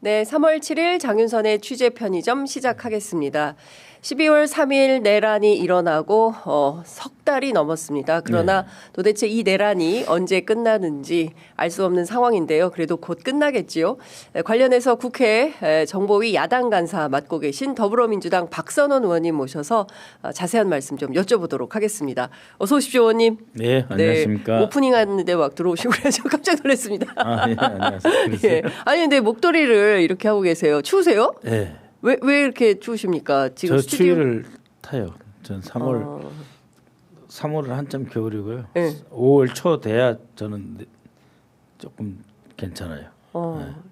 네, 3월 7일 장윤선의 취재 편의점 시작하겠습니다. 12월 3일 내란이 일어나고 석 달이 넘었습니다. 그러나 도대체 이 내란이 언제 끝나는지 알 수 없는 상황인데요. 그래도 곧 끝나겠지요. 관련해서 국회 정보위 야당 간사 맡고 계신 더불어민주당 박선원 의원님 모셔서 자세한 말씀 좀 여쭤보도록 하겠습니다. 어서 오십시오, 의원님. 네, 안녕하십니까. 네, 오프닝 하는데 막 들어오시고 그래서 깜짝 놀랐습니다. 예, 안녕하세요. 예. 아니 근데 목도리를 이렇게 하고 계세요. 추우세요? 네. 왜 이렇게 추우십니까? 지금 저 스튜디오. 추위를 타요. 전 3월은 한참 겨울이고요. 네. 5월 초 돼야 저는 조금 괜찮아요.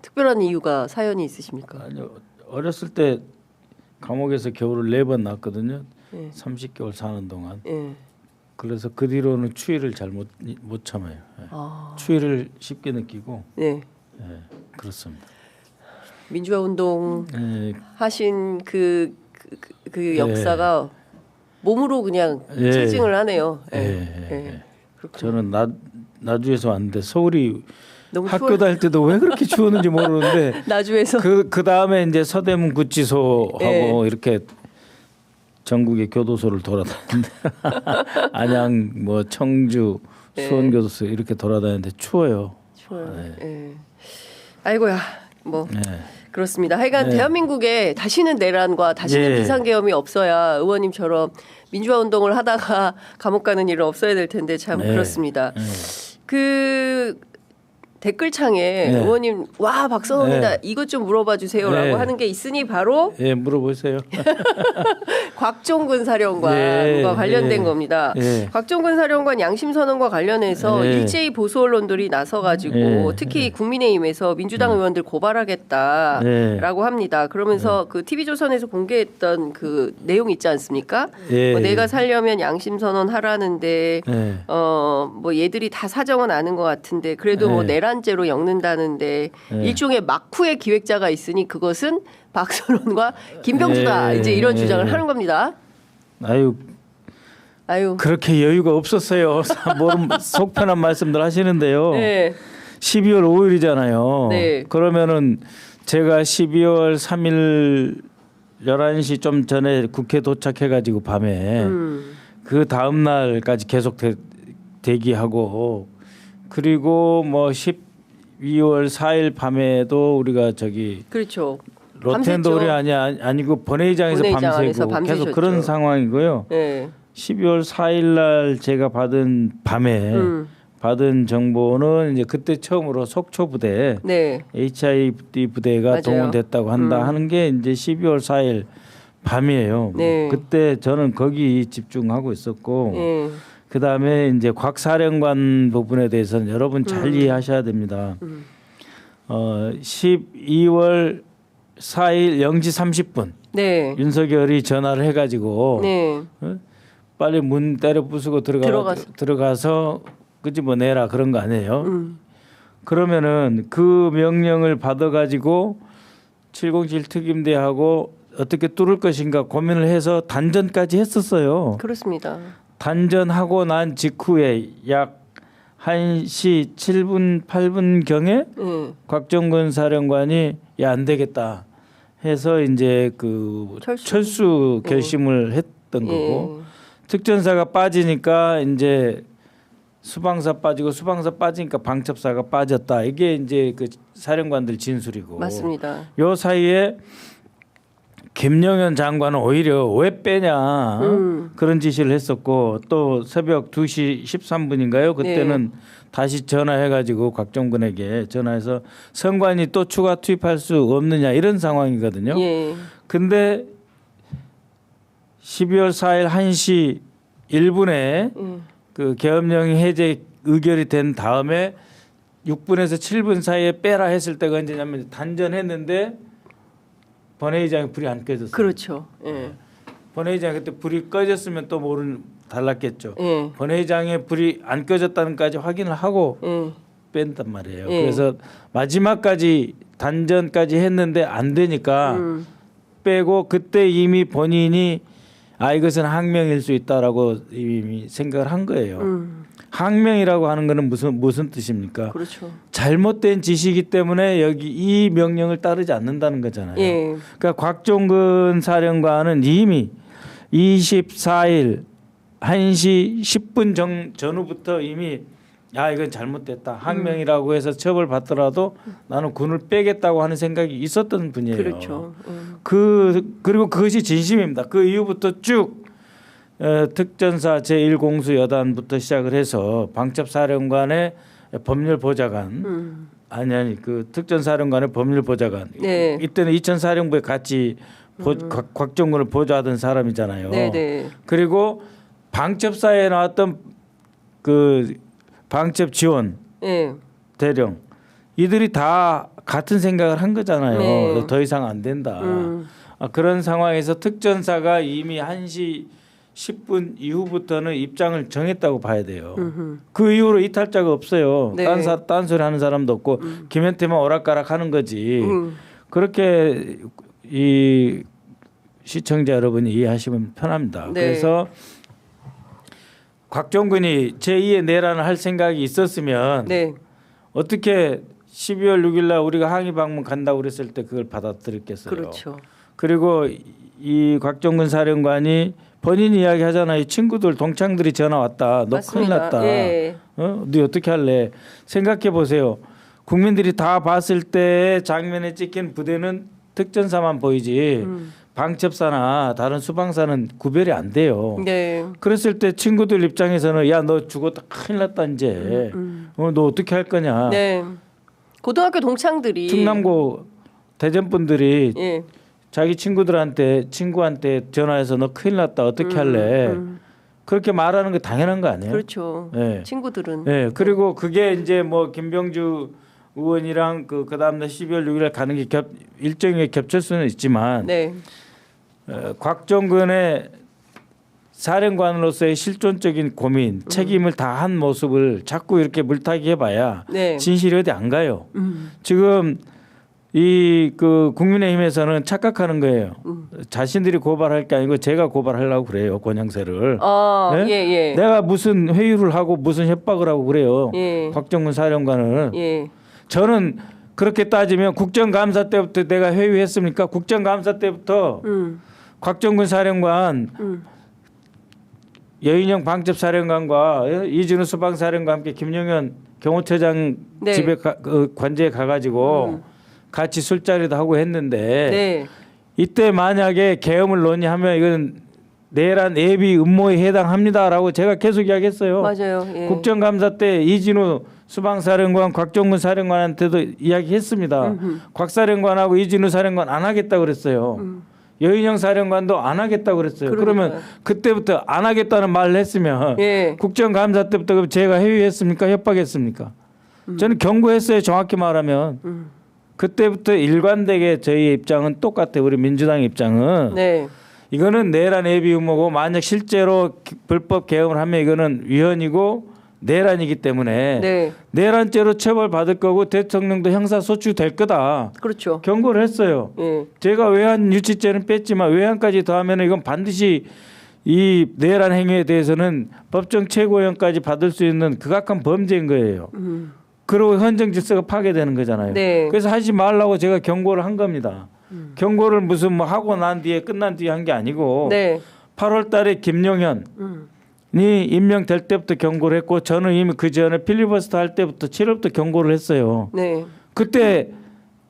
특별한 이유가 사연이 있으십니까? 아니요, 어렸을 때 감옥에서 겨울을 4번 났거든요. 30개월 사는 동안. 그래서 그 뒤로는 추위를 잘 못 참아요. 추위를 쉽게 느끼고. 네. 그렇습니다. 민주화 운동 하신 그 역사가 몸으로 그냥 체증을 하네요. 저는 나주에서 왔는데 서울이 너무 학교 다닐 때도 왜 그렇게 추웠는지 모르는데 나주에서 그 다음에 이제 서대문 구치소하고 이렇게 전국의 교도소를 돌아다녔는데 안양 뭐 청주 수원교도소 이렇게 돌아다녔는데 추워요. 아이고야 뭐 그렇습니다. 하여간 대한민국에 다시는 내란과 다시는 비상계엄이 없어야 의원님처럼 민주화 운동을 하다가 감옥 가는 일은 없어야 될 텐데 참 그렇습니다. 그 댓글창에 의원님 와 박선원이다 이것 좀 물어봐 주세요라고 하는 게 있으니 바로 물어보세요. 곽종근 사령관과 관련된 겁니다. 곽종근 사령관 양심선언과 관련해서 일제히 보수 언론들이 나서가지고 특히 국민의힘에서 민주당 의원들 고발하겠다라고 합니다. 그러면서 그 TV조선에서 공개했던 그 내용 있지 않습니까? 뭐 내가 살려면 양심선언 하라는데 뭐 얘들이 다 사정은 아는 것 같은데 그래도 뭐 내란죄로 엮는다는데 일종의 막후의 기획자가 있으니 그것은 박선원과 김병주다 이제 이런 주장을 하는 겁니다. 아유 그렇게 여유가 없었어요. 속 편한 말씀들 하시는데요. 12월 5일이잖아요. 그러면은 제가 12월 3일 11시 좀 전에 국회 도착해가지고 밤에 그 다음 날까지 계속 대기하고 그리고 뭐 12월 4일 밤에도 우리가 그렇죠. 로텐도리 아니고 본회의장에서 밤새고 계속 그런 상황이고요. 12월 4일 날 제가 받은 밤에 받은 정보는 이제 그때 처음으로 속초 부대 HID 부대가 동원됐다고 하는 게 이제 12월 4일 밤이에요. 그때 저는 거기 집중하고 있었고 그 다음에 이제 곽 사령관 부분에 대해서는 여러분 잘 이해하셔야 됩니다. 12월 4일 0시 30분 윤석열이 전화를 해가지고 빨리 문 때려 부수고 들어가서 그지 뭐 내라 그런 거 아니에요. 그러면은 그 명령을 받아가지고 707 특임대하고 어떻게 뚫을 것인가 고민을 해서 단전까지 했었어요. 그렇습니다. 단전하고 난 직후에 약 1시 7분 8분 경에 곽종근 사령관이 안 되겠다 해서 이제 그 철수 결심을 했던 거고 특전사가 빠지니까 이제 수방사 빠지고 수방사 빠지니까 방첩사가 빠졌다. 이게 이제 그 사령관들 진술이고. 맞습니다. 요 사이에 김영현 장관은 오히려 왜 빼냐 그런 지시를 했었고 또 새벽 2시 13분인가요? 그때는 다시 전화해가지고 곽종근에게 전화해서 선관위 또 추가 투입할 수 없느냐 이런 상황이거든요. 근데 12월 4일 1시 1분에 그 계엄령이 해제 의결이 된 다음에 6분에서 7분 사이에 빼라 했을 때가 언제냐면 단전했는데 본회의장에 불이 안 꺼졌어요. 그렇죠. 본회의장에 그때 불이 꺼졌으면 또 달랐겠죠. 본회의장에 불이 안 꺼졌다는까지 확인을 하고 뺀단 말이에요. 그래서 마지막까지 단전까지 했는데 안 되니까 빼고 그때 이미 본인이 이것은 항명일 수 있다라고 이미 생각을 한 거예요. 항명이라고 하는 거는 무슨 뜻입니까? 그렇죠. 잘못된 지시이기 때문에 여기 이 명령을 따르지 않는다는 거잖아요. 예. 그러니까 곽종근 사령관은 이미 24일 1시 10분 전후부터 이미 이건 잘못됐다. 항명이라고 해서 처벌받더라도 나는 군을 빼겠다고 하는 생각이 있었던 분이에요. 그렇죠. 그리고 그것이 진심입니다. 그 이후부터 쭉 특전사 제1공수 여단부터 시작을 해서 방첩사령관의 법률보좌관 그 특전사령관의 법률보좌관 네. 이때는 이천사령부에 같이 곽종근을 보좌하던 사람이잖아요. 네네. 그리고 방첩사에 나왔던 그 방첩 지원 네. 대령 이들이 다 같은 생각을 한 거잖아요. 네. 더 이상 안 된다. 그런 상황에서 특전사가 이미 1시 10분 이후부터는 입장을 정했다고 봐야 돼요. 그 이후로 이탈자가 없어요. 네. 딴소리 하는 사람도 없고 김현태만 오락가락 하는 거지. 그렇게 이 시청자 여러분이 이해하시면 편합니다. 네. 그래서 곽종근이 제2의 내란을 할 생각이 있었으면 네. 어떻게 12월 6일 날 우리가 항의 방문 간다고 그랬을 때 그걸 받아들였겠어요. 그렇죠. 그리고 이 곽종근 사령관이 본인 이야기 하잖아요. 친구들 동창들이 전화 왔다. 너 맞습니다. 큰일 났다. 예. 너 어떻게 할래? 생각해 보세요. 국민들이 다 봤을 때 장면에 찍힌 부대는 특전사만 보이지 방첩사나 다른 수방사는 구별이 안 돼요. 네. 그랬을 때 친구들 입장에서는 야 너 죽었다 큰일 났다 이제 너 어떻게 할 거냐. 네. 고등학교 동창들이 충남고 대전 분들이 예. 자기 친구한테 전화해서 너 큰일 났다 어떻게 할래. 그렇게 말하는 게 당연한 거 아니에요? 그렇죠. 네. 친구들은. 네. 그리고 그게 이제 뭐 김병주 의원이랑 그 다음날 12월 6일에 가는 게 일정에 겹칠 수는 있지만 네. 곽종근의 사령관으로서의 실존적인 고민, 책임을 다한 모습을 자꾸 이렇게 물타기 해봐야 네. 진실이 어디 안 가요. 지금 이 그 국민의힘에서는 착각하는 거예요. 자신들이 고발할 게 아니고 제가 고발하려고 그래요. 권영세를. 네? 예, 예. 내가 무슨 회유를 하고 무슨 협박을 하고 그래요. 예. 곽종근 사령관은. 예. 저는 그렇게 따지면 국정감사 때부터 내가 회유했습니까? 국정감사 때부터 곽종근 사령관 여인영 방첩사령관과 이준우 수방사령관과 함께 김용현 경호처장 네. 집에 관제에 가가지고 같이 술자리도 하고 했는데 네. 이때 만약에 계엄을 논의하면 이건 내란 예비 음모에 해당합니다라고 제가 계속 이야기했어요. 맞아요. 예. 국정감사 때 이진우 수방사령관 곽종근 사령관한테도 이야기했습니다. 곽 사령관하고 이진우 사령관 안 하겠다고 그랬어요. 여인영 사령관도 안 하겠다고 그랬어요. 그러니까요. 그러면 그때부터 안 하겠다는 말을 했으면 예. 국정감사 때부터 그럼 제가 회유했습니까? 협박했습니까? 저는 경고했어요. 정확히 말하면. 그때부터 일관되게 저희 입장은 똑같아요. 우리 민주당 입장은. 네. 이거는 내란 예비 음모고 만약 실제로 불법 계엄을 하면 이거는 위헌이고 내란이기 때문에 네. 내란죄로 처벌받을 거고 대통령도 형사소추될 거다. 그렇죠. 경고를 했어요. 예. 제가 외환 유치죄는 뺐지만 외환까지 더하면 이건 반드시 이 내란 행위에 대해서는 법정 최고형까지 받을 수 있는 극악한 범죄인 거예요. 그리고 헌정 질서가 파괴되는 거잖아요. 네. 그래서 하지 말라고 제가 경고를 한 겁니다. 경고를 무슨 뭐 하고 난 뒤에 끝난 뒤에 한 게 아니고 네. 8월 달에 김용현이 임명될 때부터 경고를 했고 저는 이미 그 전에 필리버스터 할 때부터 7월부터 경고를 했어요. 네. 그때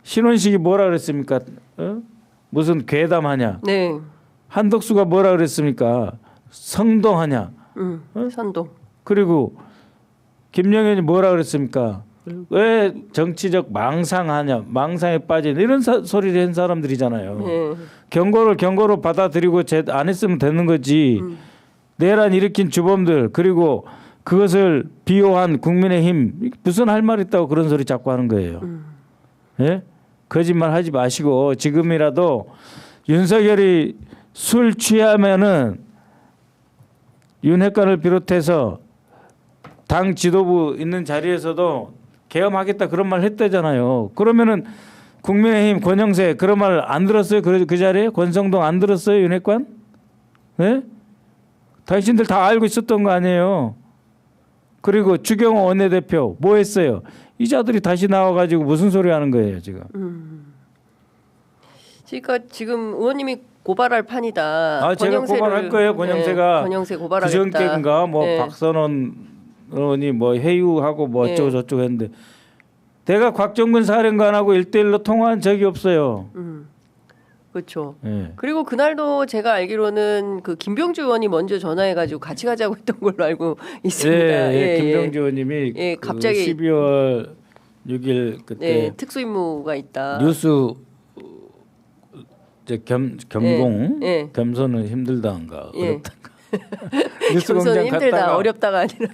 신원식이 뭐라 그랬습니까? 무슨 괴담하냐? 네. 한덕수가 뭐라 그랬습니까? 성동하냐? 선동. 그리고 김영현이 뭐라 그랬습니까? 왜 정치적 망상하냐? 망상에 빠진 이런 소리를 한 사람들이잖아요. 네. 경고로 받아들이고 안 했으면 되는 거지. 내란 일으킨 주범들 그리고 그것을 비호한 국민의힘 무슨 할 말 있다고 그런 소리 자꾸 하는 거예요. 예? 거짓말 하지 마시고 지금이라도 윤석열이 술 취하면은 윤핵관을 비롯해서 당 지도부 있는 자리에서도 계엄하겠다 그런 말 했다잖아요. 그러면은 국민의힘 권영세 그런 말 안 들었어요? 그 자리에 권성동 안 들었어요? 윤핵관? 네? 당신들 다 알고 있었던 거 아니에요? 그리고 주경호 원내대표 뭐 했어요? 이 자들이 다시 나와가지고 무슨 소리 하는 거예요 지금? 그러니까 지금 의원님이 고발할 판이다. 제가 고발할 거예요. 권영세가 권영세 고발하겠다. 그전께인가 뭐 박선원 의원이 뭐 회유하고 뭐 어쩌고 저쩌고 했는데 내가 곽정근 사령관하고 1대1로 통화한 적이 없어요. 그렇죠. 그리고 그날도 제가 알기로는 그 김병주 의원이 먼저 전화해가지고 같이 가자고 했던 걸로 알고 있습니다. 김병주 의원님이 갑자기 12월 6일 그때 특수임무가 있다. 뉴스 이제 겸공 겸손은 힘들다인가 어렵다인가. 뉴스 겸손은 공장 힘들다 갔다가 어렵다가 아니라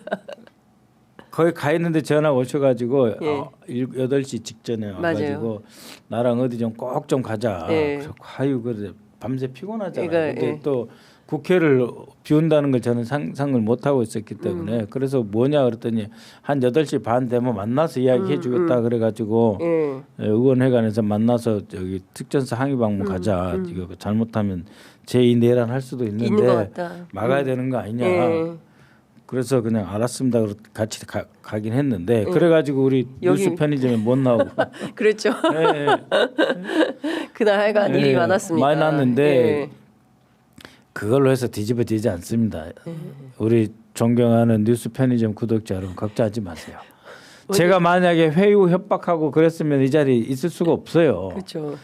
거기 가 있는데 전화 오셔가지고 8시 직전에 와가지고 나랑 어디 좀 꼭 좀 가자. 그래서 아유 그래 밤새 피곤하잖아요. 근데 또 국회를 비운다는 걸 저는 상상을 못 하고 있었기 때문에 그래서 뭐냐 그랬더니 한 8시 반 되면 만나서 이야기해 주겠다 그래가지고 의원회관에서 만나서 여기 특전사 항의 방문 가자. 이거 잘못하면 제2 내란 할 수도 있는데 막아야 되는 거 아니냐. 그래서 그냥 알았습니다. 같이 가긴 했는데 그래가지고 우리 뉴스 편의점에 못 나오고 그렇죠. 그날 하여간 일이 많았습니다. 많이 났는데 그걸로 해서 뒤집어지지 않습니다. 우리 존경하는 뉴스 편의점 구독자 여러분 걱정하지 마세요. 제가 만약에 회유 협박하고 그랬으면 이 자리에 있을 수가 없어요. 그렇죠.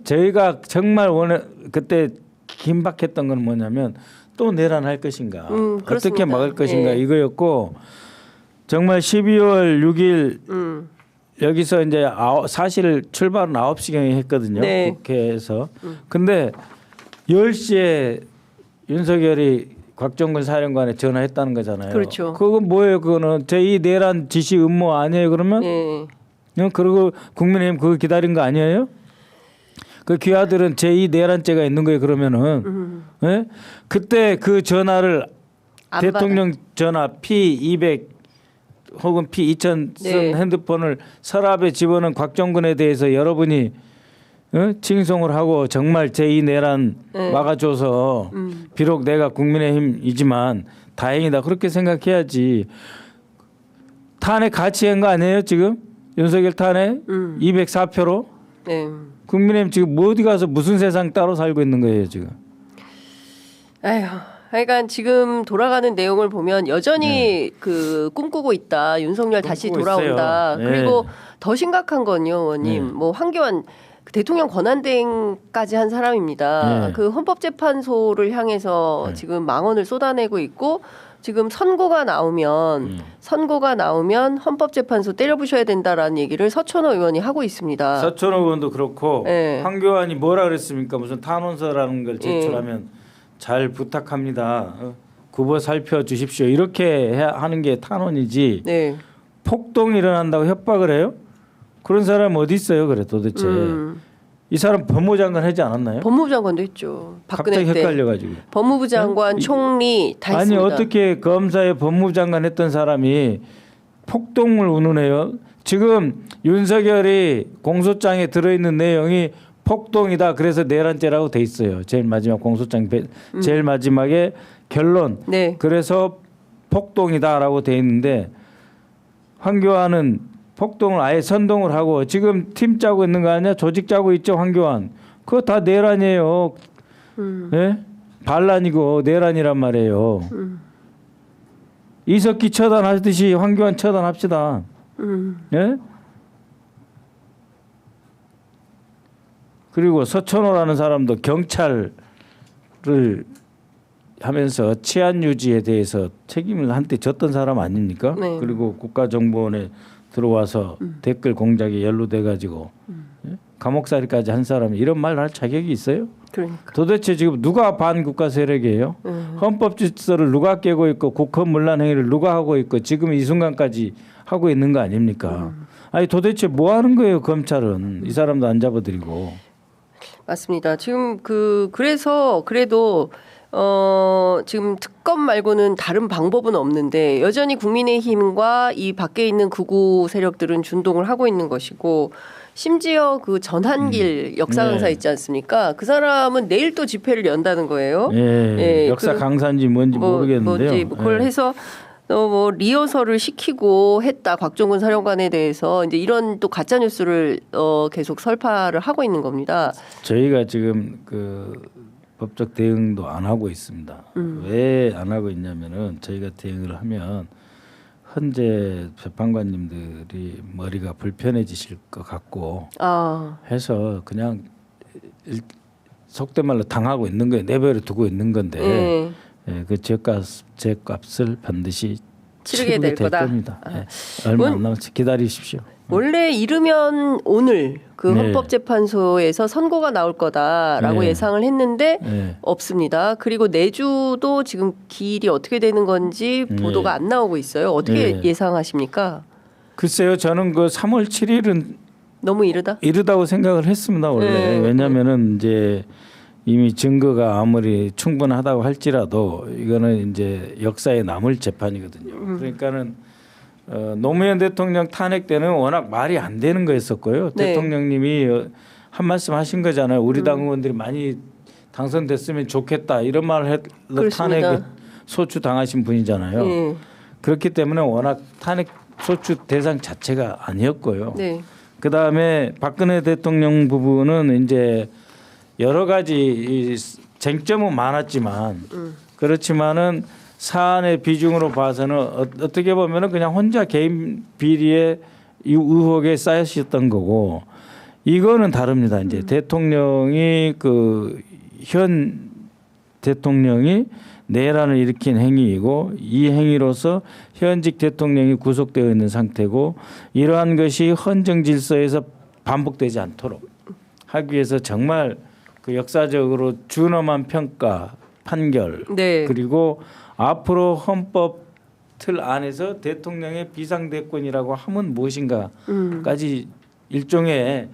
저희가 정말 그때 긴박했던 건 뭐냐면 또 내란할 것인가 어떻게 막을 것인가 이거였고 정말 12월 6일 여기서 이제 사실 출발은 9시경에 했거든요. 국회에서. 근데 10시에 윤석열이 곽정근 사령관에 전화했다는 거잖아요. 그렇죠. 그건 뭐예요? 그거는 제2 내란 지시 음모 아니에요? 그러면? 그리고 국민의힘 그거 기다린 거 아니에요? 그 귀하들은 제2 내란죄가 있는 거예요. 그러면은 그때 그 전화를 대통령 전화 P200 혹은 P2000 쓴 핸드폰을 서랍에 집어넣은 곽정근에 대해서 여러분이 칭송을 하고 정말 제2 내란 막아줘서 비록 내가 국민의힘이지만 다행이다 그렇게 생각해야지. 탄핵 같이 한 거 아니에요 지금? 윤석열 탄핵 204표로? 국민의힘 지금 어디 가서 무슨 세상 따로 살고 있는 거예요 지금? 아휴, 하여간 지금 돌아가는 내용을 보면 여전히 그 꿈꾸고 있다. 윤석열 다시 돌아온다. 그리고 더 심각한 건요, 의원님. 뭐 황교안 대통령 권한대행까지 한 사람입니다. 그 헌법재판소를 향해서 지금 망언을 쏟아내고 있고 지금 선고가 나오면 헌법재판소 때려부셔야 된다라는 얘기를 서천호 의원이 하고 있습니다. 서천호 의원도 그렇고 황교안이 뭐라 그랬습니까? 무슨 탄원서라는 걸 제출하면 잘 부탁합니다. 굽어 살펴주십시오. 이렇게 하는 게 탄원이지. 폭동이 일어난다고 협박을 해요? 그런 사람 어디 있어요? 그래 도대체. 이 사람 법무부 장관 하지 않았나요? 법무부 장관도 했죠. 박근혜 갑자기 때. 헷갈려가지고. 법무부 장관, 총리 다 아니 했습니다. 어떻게 검사에 법무부 장관 했던 사람이 폭동을 운운해요? 지금 윤석열이 공소장에 들어있는 내용이 폭동이다. 그래서 내란죄라고 돼 있어요. 제일 마지막 공소장 제일 마지막에 결론. 그래서 폭동이다라고 돼 있는데 황교안은 폭동을 아예 선동을 하고 지금 팀 짜고 있는 거 아니야? 조직 짜고 있죠, 황교안. 그거 다 내란이에요. 반란이고 내란이란 말이에요. 이석기 처단하듯이 황교안 처단합시다. 그리고 서천호라는 사람도 경찰을 하면서 치안 유지에 대해서 책임을 한때 졌던 사람 아닙니까? 그리고 국가정보원에 들어와서 댓글 공작에 연루돼 가지고 감옥살이까지 한 사람이 이런 말 할 자격이 있어요? 그러니까. 도대체 지금 누가 반국가 세력이에요? 헌법 질서를 누가 깨고 있고 국헌문란 행위를 누가 하고 있고 지금 이 순간까지 하고 있는 거 아닙니까? 아니 도대체 뭐 하는 거예요, 검찰은? 이 사람도 안 잡아들이고. 맞습니다. 지금 그래서 그래도 지금 특검 말고는 다른 방법은 없는데 여전히 국민의힘과 이 밖에 있는 극우 세력들은 준동을 하고 있는 것이고 심지어 그 전한길 역사 강사 있지 않습니까? 그 사람은 내일 또 집회를 연다는 거예요. 역사 강사인지 뭔지 모르겠는데요. 그걸 해서 뭐 리허설을 시키고 했다 곽종근 사령관에 대해서 이제 이런 또 가짜 뉴스를 계속 설파를 하고 있는 겁니다. 저희가 지금 그 법적 대응도 안 하고 있습니다. 왜 안 하고 있냐면은 저희가 대응을 하면 현재 재판관님들이 머리가 불편해지실 것 같고 해서 그냥 속된 말로 당하고 있는 거예요. 내버려 두고 있는 건데 그 죄값을 반드시 치르게 될 겁니다. 얼마 안 남았지 기다리십시오. 원래 이르면 오늘 그 헌법재판소에서 선고가 나올 거다라고 예상을 했는데 없습니다. 그리고 내주도 지금 기일이 어떻게 되는 건지 보도가 안 나오고 있어요. 어떻게 예상하십니까? 글쎄요, 저는 그 3월 7일은 너무 이르다? 이르다고 생각을 했습니다. 원래 왜냐하면은 이제 이미 증거가 아무리 충분하다고 할지라도 이거는 이제 역사에 남을 재판이거든요. 그러니까는 노무현 대통령 탄핵 때는 워낙 말이 안 되는 거였었고요. 대통령님이 한 말씀 하신 거잖아요. 우리 당 의원들이 많이 당선됐으면 좋겠다 이런 말을 해서 탄핵 소추 당하신 분이잖아요. 그렇기 때문에 워낙 탄핵 소추 대상 자체가 아니었고요. 그 다음에 박근혜 대통령 부분은 이제 여러 가지 쟁점은 많았지만 그렇지만은 사안의 비중으로 봐서는 어떻게 보면은 그냥 혼자 개인 비리의 의혹에 쌓였었던 거고 이거는 다릅니다. 이제 대통령이 그 현 대통령이 내란을 일으킨 행위이고 이 행위로서 현직 대통령이 구속되어 있는 상태고 이러한 것이 헌정 질서에서 반복되지 않도록 하기 위해서 정말 그 역사적으로 준엄한 평가 판결 그리고 앞으로 헌법 틀 안에서 대통령의 비상대권이라고 하면 무엇인가까지 일종의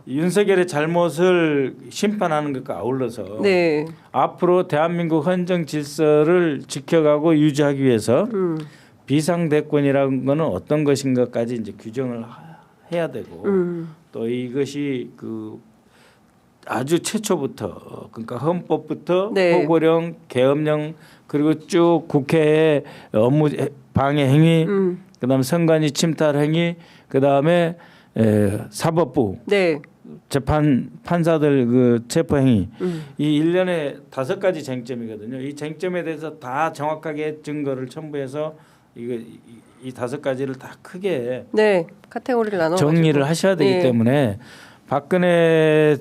윤석열의 잘못을 심판하는 것과 아울러서 앞으로 대한민국 헌정 질서를 지켜가고 유지하기 위해서 비상대권이라는 것은 어떤 것인가까지 이제 규정을 해야 되고 또 이것이 그 아주 최초부터 그러니까 헌법부터 포고령, 계엄령 그리고 쭉 국회의 업무 방해 행위, 그다음에 선관위 침탈 행위, 그다음에 사법부 판사들 그 체포 행위 이 일련의 5가지 쟁점이거든요. 이 쟁점에 대해서 다 정확하게 증거를 첨부해서 이 5가지를 다 크게 카테고리를 나눠 정리를 하셔야 되기 때문에 박근혜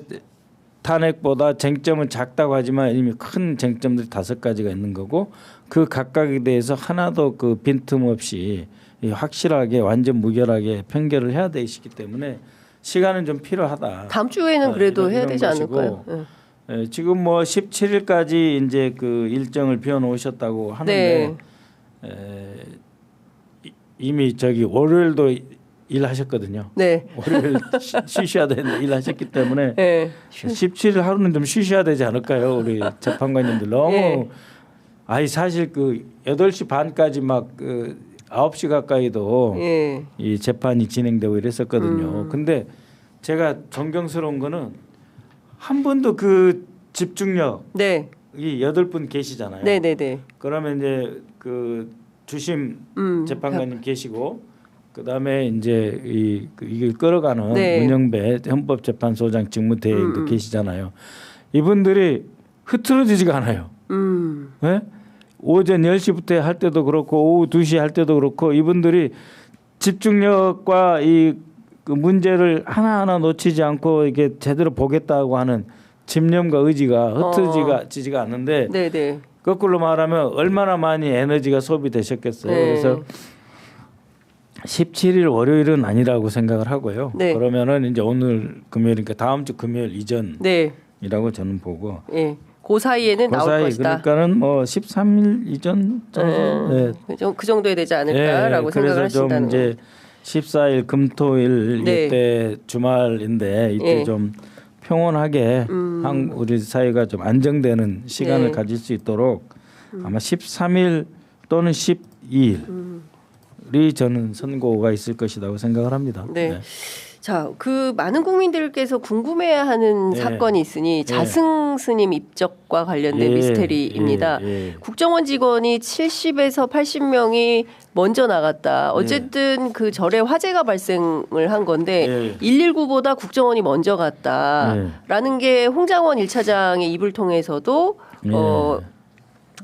탄핵보다 쟁점은 작다고 하지만 이미 큰 쟁점들이 5가지가 있는 거고 그 각각에 대해서 하나도 그 빈틈없이 확실하게 완전 무결하게 판결을 해야 되시기 때문에 시간은 좀 필요하다. 다음 주에는 그래도 해야 되지 않을까요? 지금 뭐 17일까지 이제 그 일정을 비워놓으셨다고 하는데 이미 저기 월요일도 일하셨거든요. 월요일 쉬셔야 되는데 일하셨기 때문에 17일 하루는 좀 쉬셔야 되지 않을까요? 우리 재판관님들 너무 아니 사실 그 8시 반까지 막 그 9시 가까이도 이 재판이 진행되고 이랬었거든요. 근데 제가 존경스러운 거는 한 번도 그 집중력 이 8분 계시잖아요. 그러면 이제 그 주심 재판관님 계시고 그다음에 이제 이걸 끌어가는 문영배 헌법재판소장 직무대행도 계시잖아요. 이분들이 흐트러지지가 않아요. 오전 10시부터 할 때도 그렇고 오후 2시 할 때도 그렇고 이분들이 집중력과 그 문제를 하나하나 놓치지 않고 이게 제대로 보겠다고 하는 집념과 의지가 흐트러지지가 않는데 거꾸로 말하면 얼마나 많이 에너지가 소비되셨겠어요. 그래서 17일 월요일은 아니라고 생각을 하고요. 그러면은 이제 오늘 금요일이니까 다음 주 금요일 이전이라고 저는 보고. 그 사이에는 나올 것이다. 그러니까는 뭐 13일 이전 정도. 그 정도에 되지 않을까라고 생각을 하신다는 거죠. 그래서 좀 이제 14일 금토일 이때 주말인데 이때 좀 평온하게 우리 사회가 좀 안정되는 시간을 가질 수 있도록 아마 13일 또는 12일. 저는 선고가 있을 것이라고 생각을 합니다. 자, 그 많은 국민들께서 궁금해하는 예. 사건이 있으니 자승 스님 입적과 관련된 예. 미스테리입니다. 국정원 직원이 70에서 80명이 먼저 나갔다. 어쨌든 그 절에 화재가 발생을 한 건데 119보다 국정원이 먼저 갔다라는 게 홍장원 1차장의 입을 통해서도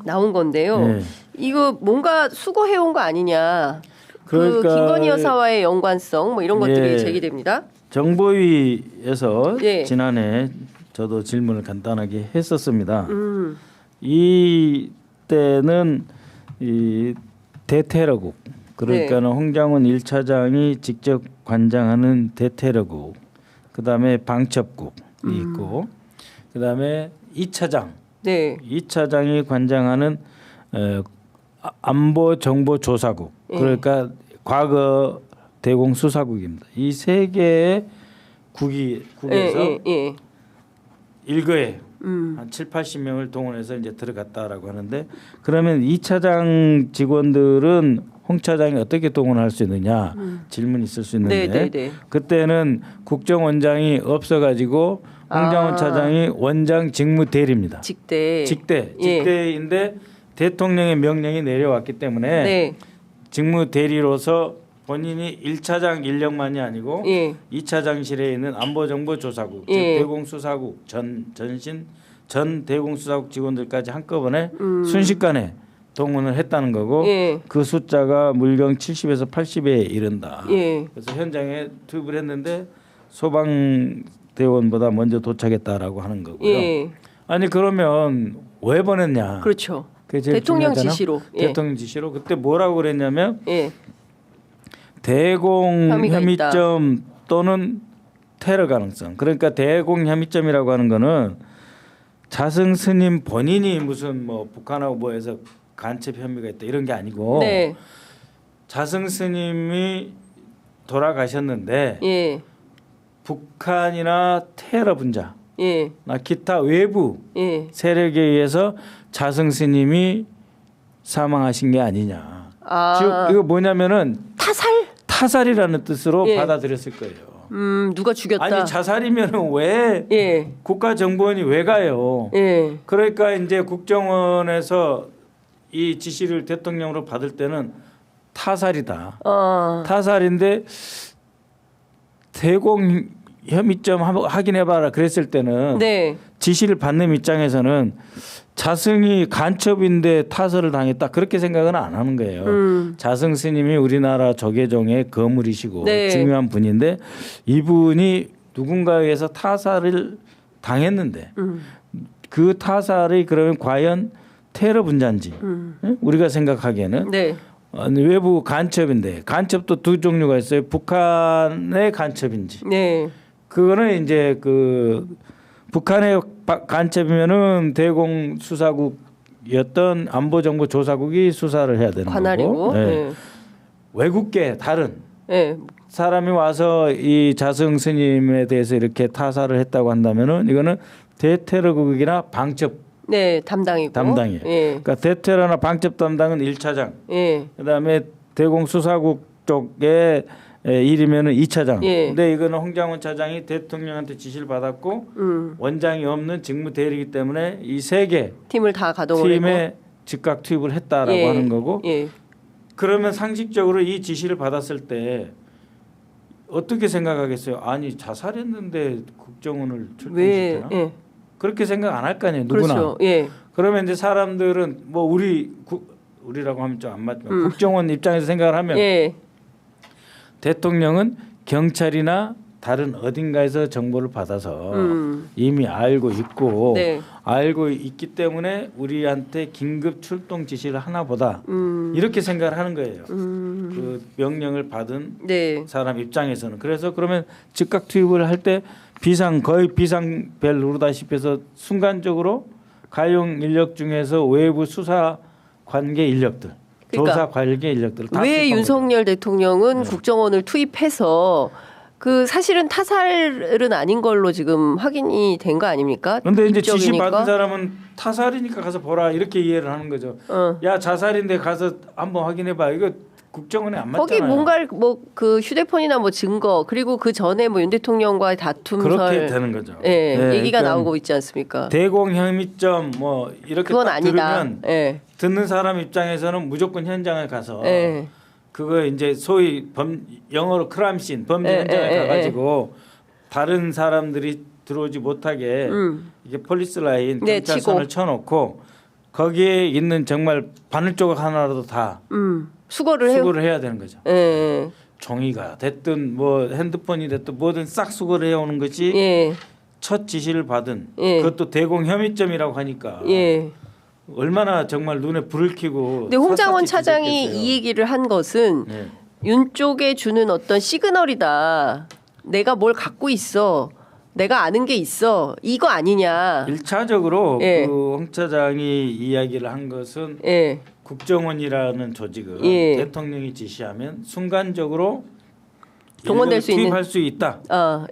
나온 건데요. 이거 뭔가 수거해온 거 아니냐. 그러니까 그 김건희 여사와의 연관성 뭐 이런 것들이 제기됩니다. 정보위에서 지난해 저도 질문을 간단하게 했었습니다. 이때는 이 대테러국 그러니까는 홍장원 1차장이 직접 관장하는 대테러국, 그다음에 방첩국이 있고, 그다음에 2차장, 2차장이 관장하는 안보정보조사국, 그러니까 과거 대공수사국입니다. 이 세 개의 국에서 일거에 한 7, 80명을 동원해서 이제 들어갔다라고 하는데, 그러면 2차장 직원들은 홍 차장이 어떻게 동원할 수 있느냐 질문이 있을 수 있는데 그때는 국정원장이 없어가지고 홍장원 차장이 원장 직무 대리입니다. 직대인데 대통령의 명령이 내려왔기 때문에 직무 대리로서 본인이 1차장 인력만이 아니고 2차장실에 있는 안보정보조사국, 즉 대공수사국 전 대공수사국 직원들까지 한꺼번에 순식간에 동원을 했다는 거고 그 숫자가 물경 70에서 80에 이른다. 그래서 현장에 투입을 했는데 소방대원보다 먼저 도착했다라고 하는 거고요. 아니 그러면 왜 보냈냐? 그렇죠. 대통령 지시로. 대통령 지시로. 그때 뭐라고 그랬냐면 대공 혐의점 또는 테러 가능성. 그러니까 대공 혐의점이라고 하는 거는 자승 스님 본인이 무슨 뭐 북한하고 뭐해서 간첩 혐의가 있다 이런 게 아니고 자승 스님이 돌아가셨는데 북한이나 테러 분자 나 기타 외부 세력에 의해서 자승 스님이 사망하신 게 아니냐. 즉 이거 뭐냐면은 타살이라는 뜻으로 받아들였을 거예요. 누가 죽였다. 아니 자살이면은 왜 국가정보원이 왜 가요? 그러니까 이제 국정원에서 이 지시를 대통령으로 받을 때는 타살이다. 타살인데 대공 혐의점 확인해봐라 그랬을 때는 지시를 받는 입장에서는 자승이 간첩인데 타살을 당했다 그렇게 생각은 안 하는 거예요. 자승 스님이 우리나라 조계종의 거물이시고 중요한 분인데 이분이 누군가에 의해서 타살을 당했는데 그 타살이 그러면 과연 테러 분자인지 우리가 생각하기에는 외부 간첩인데 간첩도 두 종류가 있어요. 북한의 간첩인지 그거는 이제 그 북한의 간첩이면은 대공수사국이었던 안보정보조사국이 수사를 해야 되는 관할이고 거고 외국계 다른 사람이 와서 이 자승 스님에 대해서 이렇게 타살을 했다고 한다면은 이거는 대테러국이나 방첩 담당이에요. 그러니까 대테러나 방첩 담당은 1차장. 그다음에 대공수사국 쪽에 일이면은 2차장. 근데 이거는 홍장원 차장이 대통령한테 지시를 받았고 원장이 없는 직무 대리이기 때문에 이 세 개 팀을 다 가동을 팀에 즉각 투입을 했다라고 하는 거고. 그러면 상식적으로 이 지시를 받았을 때 어떻게 생각하겠어요? 아니 자살했는데 국정원을 출동시키나? 그렇게 생각 안 할 거 아니에요. 누구나. 그렇죠. 그러면 이제 사람들은 뭐 우리라고 하면 좀 안 맞지만 국정원 입장에서 생각을 하면 대통령은 경찰이나 다른 어딘가에서 정보를 받아서 이미 알고 있고 알고 있기 때문에 우리한테 긴급 출동 지시를 하나 보다 이렇게 생각을 하는 거예요. 그 명령을 받은 사람 입장에서는. 그래서 그러면 즉각 투입을 할 때 거의 비상벨 누르다시피 해서 순간적으로 가용 인력 중에서 외부 수사 관계 인력들 조사 관계 인력들 왜 윤석열 대통령은 국정원을 투입해서 그 사실은 타살은 아닌 걸로 지금 확인이 된 거 아닙니까? 그런데 이제 지시 받은 사람은 타살이니까 가서 보라 이렇게 이해를 하는 거죠. 야 자살인데 가서 한번 확인해봐. 이거 국정원에 안 맞잖아요. 거기 뭔가 뭐 그 휴대폰이나 뭐 증거 그리고 그 전에 뭐 윤 대통령과의 다툼설 그렇게 되는 거죠. 예, 네, 얘기가 그러니까 나오고 있지 않습니까? 대공 혐의점 뭐 이렇게 그건 딱 아니다. 들으면 예. 듣는 사람 입장에서는 무조건 현장을 가서 예. 그거 이제 소위 영어로 크라임씬 범죄 현장에 가가지고 다른 사람들이 들어오지 못하게 이게 폴리스 라인 네, 경찰선을 쳐놓고 거기에 있는 정말 바늘 조각 하나라도 다 수거를 해야 되는 거죠. 예. 종이가 됐든 뭐 핸드폰이 됐든 뭐든 싹 수거를 해오는 것이 예. 첫 지시를 받은 예. 그것도 대공 혐의점이라고 하니까 예. 얼마나 정말 눈에 불을 켜고. 근데 홍장원 차장이 이 얘기를 한 것은 네. 윤 쪽에 주는 어떤 시그널이다. 내가 뭘 갖고 있어. 내가 아는 게 있어. 이거 아니냐. 1차적으로 예. 그 홍 차장이 이야기를 한 것은 예. 국정원이라는 조직은 예. 대통령이 지시하면 순간적으로 동원될 수 있는 투입할 수 있다.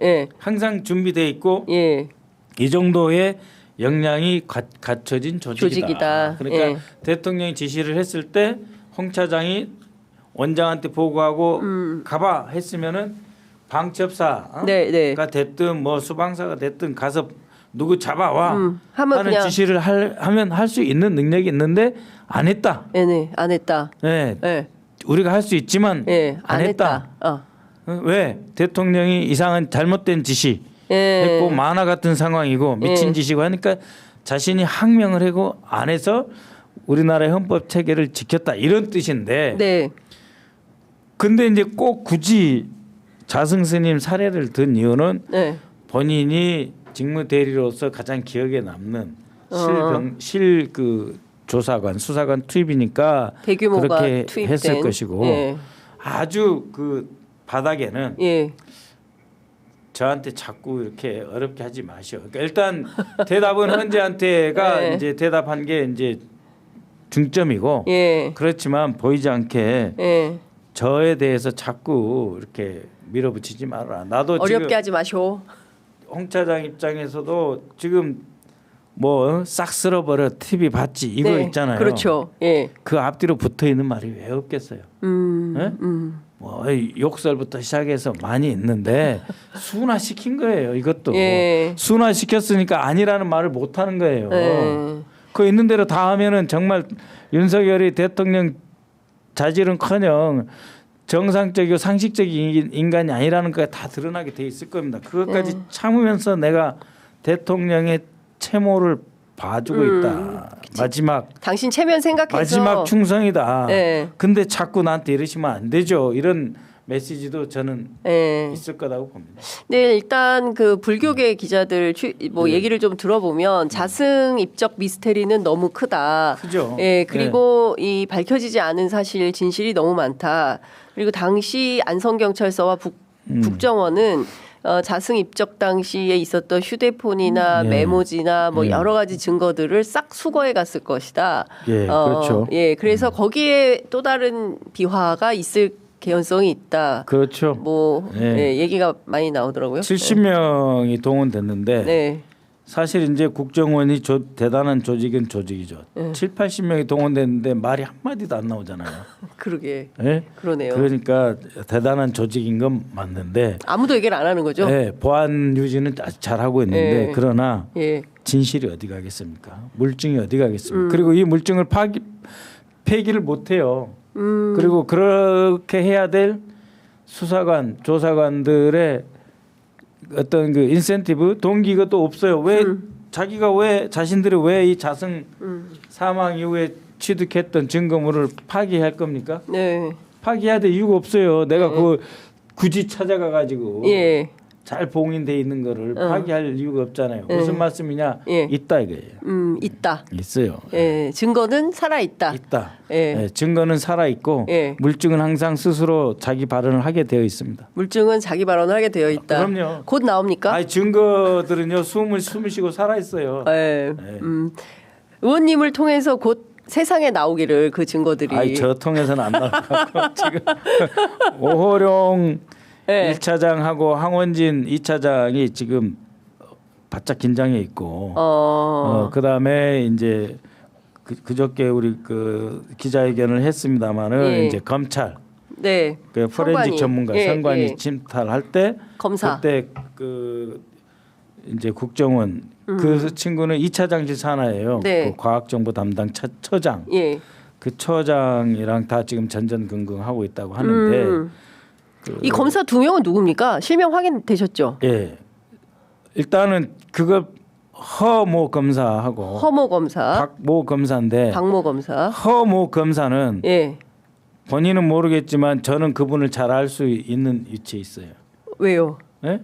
예. 항상 준비돼 있고 예. 이 정도의 역량이 갖춰진 조직이다. 그러니까 예. 대통령이 지시를 했을 때 홍 차장이 원장한테 보고하고 가봐 했으면은 방첩사가 네. 됐든 뭐 수방사가 됐든 가서 누구 잡아와 하면 하는 그냥 지시를 하면 할 수 있는 능력이 있는데 안 했다. 네, 안 했다. 네. 예. 우리가 할 수 있지만 안 했다. 왜? 대통령이 이상한 잘못된 지시 했고 만화 같은 상황이고 미친 짓이고 하니까 자신이 항명을 하고 안 해서 우리나라의 헌법 체계를 지켰다 이런 뜻인데. 네. 근데 이제 꼭 굳이 자승 스님 사례를 든 이유는 네. 본인이 직무 대리로서 가장 기억에 남는 그 조사관 수사관 투입이니까 대규모가 그렇게 투입된. 했을 것이고 예. 아주 그 바닥에는 예. 저한테 자꾸 이렇게 어렵게 하지 마시오. 그러니까 일단 대답은 헌재한테가 예. 이제 대답한 게 이제 중점이고 예. 그렇지만 보이지 않게 예. 저에 대해서 자꾸 이렇게 밀어붙이지 말아라. 나도 어렵게 지금 하지 마쇼. 홍 차장 입장에서도 지금 뭐 싹 쓸어버려 TV 봤지 이거 네. 있잖아요. 그렇죠. 예. 그 앞뒤로 붙어 있는 말이 왜 없겠어요. 네? 뭐 욕설부터 시작해서 많이 있는데 순화시킨 거예요. 이것도 예. 순화시켰으니까 아니라는 말을 못 하는 거예요. 예. 그 있는 대로 다 하면은 정말 윤석열이 대통령 자질은커녕 정상적이고 상식적인 인간이 아니라는 거 다 드러나게 돼 있을 겁니다. 그것까지 참으면서 내가 대통령의 채모를 봐주고 있다. 그치. 마지막 당신 체면 생각해서 마지막 충성이다. 네. 근데 자꾸 나한테 이러시면 안 되죠. 이런 메시지도 저는 네. 있을 거라고 봅니다. 네, 일단 그 불교계 기자들 네. 얘기를 좀 들어보면 자승 입적 미스테리는 너무 크다. 크죠. 예, 그리고 이 밝혀지지 않은 사실 진실이 너무 많다. 그리고 당시 안성경찰서와 국정원은 자승 입적 당시에 있었던 휴대폰이나 메모지나 뭐 여러 가지 증거들을 싹 수거해 갔을 것이다. 예, 그렇죠. 예, 그래서 거기에 또 다른 비화가 있을 개연성이 있다. 그렇죠. 뭐 예, 얘기가 많이 나오더라고요. 70명이 동원됐는데 네. 사실 이제 국정원이 대단한 조직은 조직이죠. 7, 80명이 동원됐는데 말이 한마디도 안 나오잖아요. 그러게. 네? 그러네요. 그러니까 대단한 조직인 건 맞는데 아무도 얘기를 안 하는 거죠. 네, 보안 유지는 아주 잘하고 있는데 그러나 예. 진실이 어디 가겠습니까? 물증이 어디 가겠습니까? 그리고 이 물증을 폐기를 못해요. 그리고 그렇게 해야 될 수사관, 조사관들의 어떤 그 인센티브 동기가 또 없어요. 왜 자기가 왜 자신들이 왜 이 자승 사망 이후에 취득했던 증거물을 파기할 겁니까? 네. 파기해야 될 이유가 없어요. 내가 그 굳이 찾아가 가지고 예. 잘 봉인돼 있는 거를 파기할 이유가 없잖아요. 무슨 말씀이냐? 예. 있다 이거예요. 있다. 있어요. 예. 증거는 살아 있다. 있다. 예. 예, 증거는 살아 있고 물증은 항상 스스로 자기 발언을 하게 되어 있습니다. 물증은 자기 발언을 하게 되어 있다. 그럼요. 곧 나옵니까? 아니 증거들은요 숨을 쉬고 살아 있어요. 예. 의원님을 통해서 곧 세상에 나오기를 그 증거들이. 아니 저 통해서는 안 나올 것 같고 지금 오호룡 1차장하고 황원진 2차장이 지금 바짝 긴장해 있고 그다음에 이제 그저께 우리 그 기자회견을 했습니다마는 이제 검찰 네. 그 포렌식 전문가 선관위 침탈할 때 검사 그때 그 이제 국정원 그 친구는 2차 장실 산하예요. 네. 그 과학정보 담당 처장. 예. 그 처장이랑 다 지금 전전긍긍하고 있다고 하는데 이 검사 2명은 누굽니까? 실명 확인되셨죠? 예. 일단은 그거 허모 검사하고 허모 검사, 박모 검사인데 박모 검사. 허모 검사는 예. 본인은 모르겠지만 저는 그분을 잘 알 수 있는 위치에 있어요. 왜요? 예?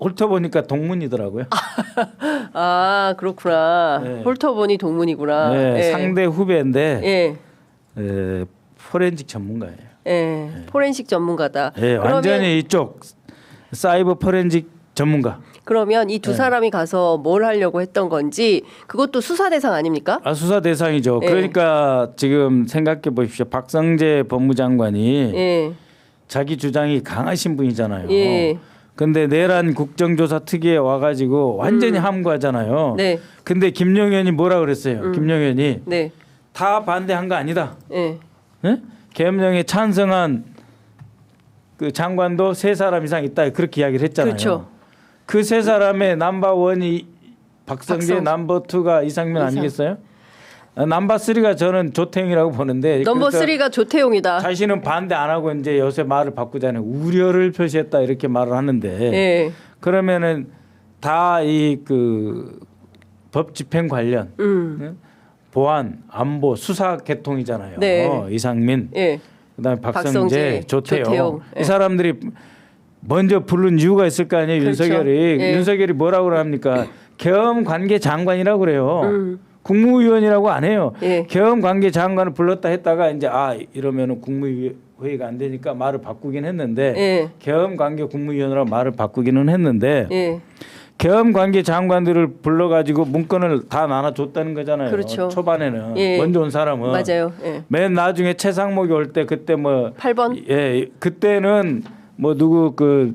훑어보니까 동문이더라고요. 아 그렇구나. 네. 홀터보니 동문이구나. 네, 예. 상대 후배인데 포렌식 전문가예요. 예. 포렌식 전문가다. 예, 완전히 이쪽 사이버 포렌식 전문가. 그러면 이 두 사람이 가서 뭘 하려고 했던 건지 그것도 수사 대상 아닙니까? 수사 대상이죠. 그러니까 지금 생각해 보십시오. 박성재 법무장관이 자기 주장이 강하신 분이잖아요. 근데 내란 국정조사 특위에 와가지고 완전히 함구하잖아요. 네. 근데 김용현이 뭐라 그랬어요? 김용현이 네. 다 반대한 거 아니다. 네. 네? 계엄령에 찬성한 그 장관도 3사람 이상 있다 그렇게 이야기를 했잖아요. 그렇죠. 그 3사람의 넘버1이 박성재, 넘버2가 이상민 아니겠어요? 넘버3가 저는 조태용이라고 보는데 넘버3가 조태용이다. 자신은 반대 안 하고 이제 요새 말을 바꾸잖아요. 우려를 표시했다 이렇게 말을 하는데 그러면은 다 이 그 법 집행 관련 보안, 안보, 수사 계통이잖아요. 네. 이상민, 그다음에 박성재, 조태용. 조태용. 이 사람들이 먼저 부른 이유가 있을 거 아니에요. 그렇죠. 윤석열이 윤석열이 뭐라고 합니까? 계엄 관계 장관이라고 그래요. 국무위원이라고 안 해요. 계엄 관계 장관을 불렀다 했다가 이제 이러면은 국무회의가 안 되니까 말을 바꾸긴 했는데 계엄 관계 국무위원이라고 말을 바꾸기는 했는데 계엄 관계 장관들을 불러가지고 문건을 다 나눠줬다는 거잖아요. 그렇죠. 초반에는 먼저 온 사람은 맞아요. 맨 나중에 최상목이 올 때 그때 뭐 8번 그때는 뭐 누구 그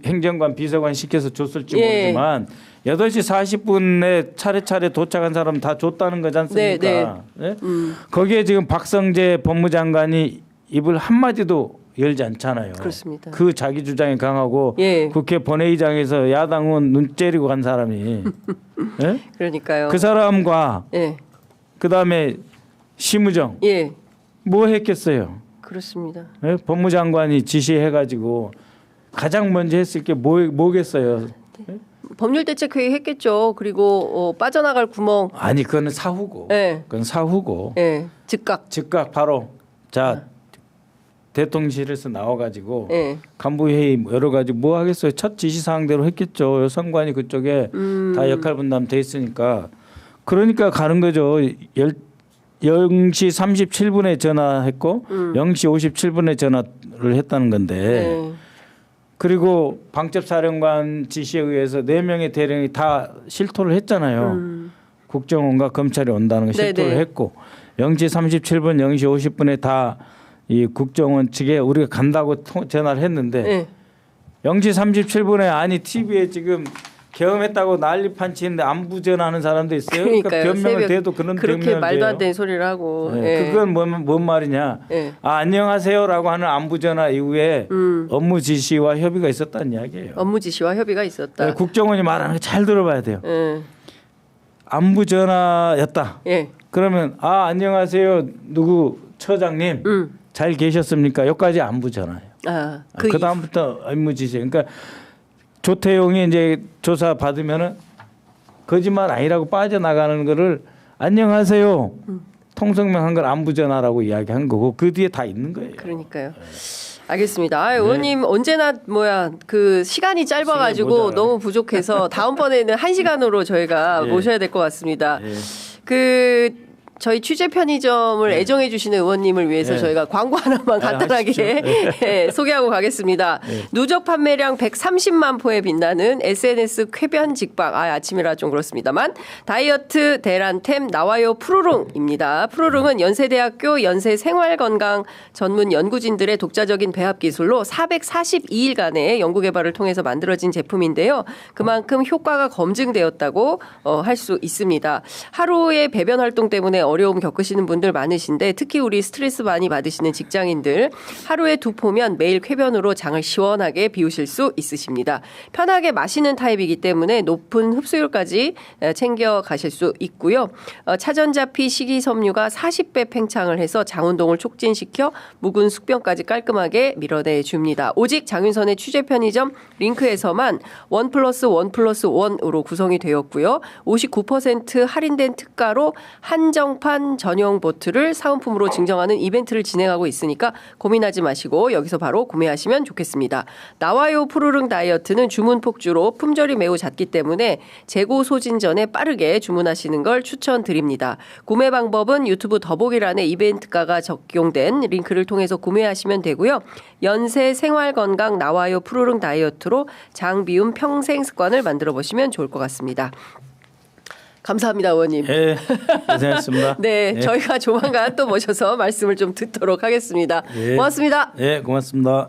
행정관 비서관 시켜서 줬을지 모르지만 8시 40분에 차례차례 도착한 사람 다 줬다는 거지 않습니까? 네? 거기에 지금 박성재 법무장관이 입을 한마디도 열지 않잖아요. 그렇습니다. 그 자기 주장이 강하고 국회 본회의장에서 야당 의원 눈 째리고 간 사람이 네? 그러니까요. 그 사람과 그다음에 심우정 뭐 했겠어요? 그렇습니다. 네? 법무장관이 지시해가지고 가장 먼저 했을 게 뭐겠어요? 네? 법률대책회의 했겠죠. 그리고 빠져나갈 구멍. 아니 그거는 사후고. 그건 사후고. 즉각 바로 자 대통령실에서 나와가지고 간부회의 여러 가지 뭐 하겠어요. 첫 지시사항대로 했겠죠. 선관위 그쪽에 다 역할 분담 돼 있으니까. 그러니까 가는 거죠. 0시 37분에 전화했고 0시 57분에 전화를 했다는 건데 그리고 방첩사령관 지시에 의해서 4명의 대령이 다 실토를 했잖아요. 국정원과 검찰이 온다는 거 실토를 했고 0시 37분 0시 50분에 다 이 국정원 측에 우리가 간다고 전화를 했는데 0시 37분에 아니 TV에 지금 계엄했다고 난리판 치는데 안부 전화하는 사람도 있어요. 그러니까요. 그러니까 변명을 대도 그런 그렇게 말도 안 되는 소리를 하고. 그건 뭔 말이냐. 안녕하세요라고 하는 안부 전화 이후에 업무 지시와 협의가 있었다는 이야기예요. 업무 지시와 협의가 있었다. 국정원이 말하는 거 잘 들어봐야 돼요. 안부 전화였다. 그러면 안녕하세요 누구 처장님 잘 계셨습니까? 여기까지 안부 전화예요. 그 다음부터 업무 지시. 그러니까 조태용이 이제 조사 받으면은 거짓말 아니라고 빠져나가는 거를 안녕하세요. 통성명한 걸 안부 전화라고 이야기한 거고 그 뒤에 다 있는 거예요. 그러니까요. 알겠습니다. 의원님 언제나 그 시간이 짧아가지고 너무 부족해서 다음번에는 1시간으로 저희가 모셔야 될 것 같습니다. 저희 취재 편의점을 애정해 주시는 의원님을 위해서 저희가 광고 하나만 간단하게 소개하고 가겠습니다. 누적 판매량 130만 포에 빛나는 SNS 쾌변 직박. 아침이라 좀 그렇습니다만 다이어트 대란템 나와요 푸르릉입니다. 푸르릉은 연세대학교 연세생활건강 전문 연구진들의 독자적인 배합 기술로 442일간의 연구개발을 통해서 만들어진 제품인데요. 그만큼 효과가 검증되었다고 할 수 있습니다. 하루의 배변 활동 때문에 어려움 겪으시는 분들 많으신데 특히 우리 스트레스 많이 받으시는 직장인들 하루에 2포면 매일 쾌변으로 장을 시원하게 비우실 수 있으십니다. 편하게 마시는 타입이기 때문에 높은 흡수율까지 챙겨 가실 수 있고요. 차전자피 식이섬유가 40배 팽창을 해서 장운동을 촉진시켜 묵은 숙변까지 깔끔하게 밀어내 줍니다. 오직 장윤선의 취재 편의점 링크에서만 1+1+1으로 구성이 되었고요. 59% 할인된 특가로 한정판 전용 보트를 사은품으로 증정하는 이벤트를 진행하고 있으니까 고민하지 마시고 여기서 바로 구매하시면 좋겠습니다. 나와요 푸르릉 다이어트는 주문 폭주로 품절이 매우 잦기 때문에 재고 소진 전에 빠르게 주문하시는 걸 추천드립니다. 구매 방법은 유튜브 더보기란에 이벤트가가 적용된 링크를 통해서 구매하시면 되고요. 연세 생활건강 나와요 푸르릉 다이어트로 장 비움 평생 습관을 만들어 보시면 좋을 것 같습니다. 감사합니다, 의원님. 네, 고생하셨습니다. 네, 저희가 조만간 또 모셔서 말씀을 좀 듣도록 하겠습니다. 고맙습니다. 네, 고맙습니다.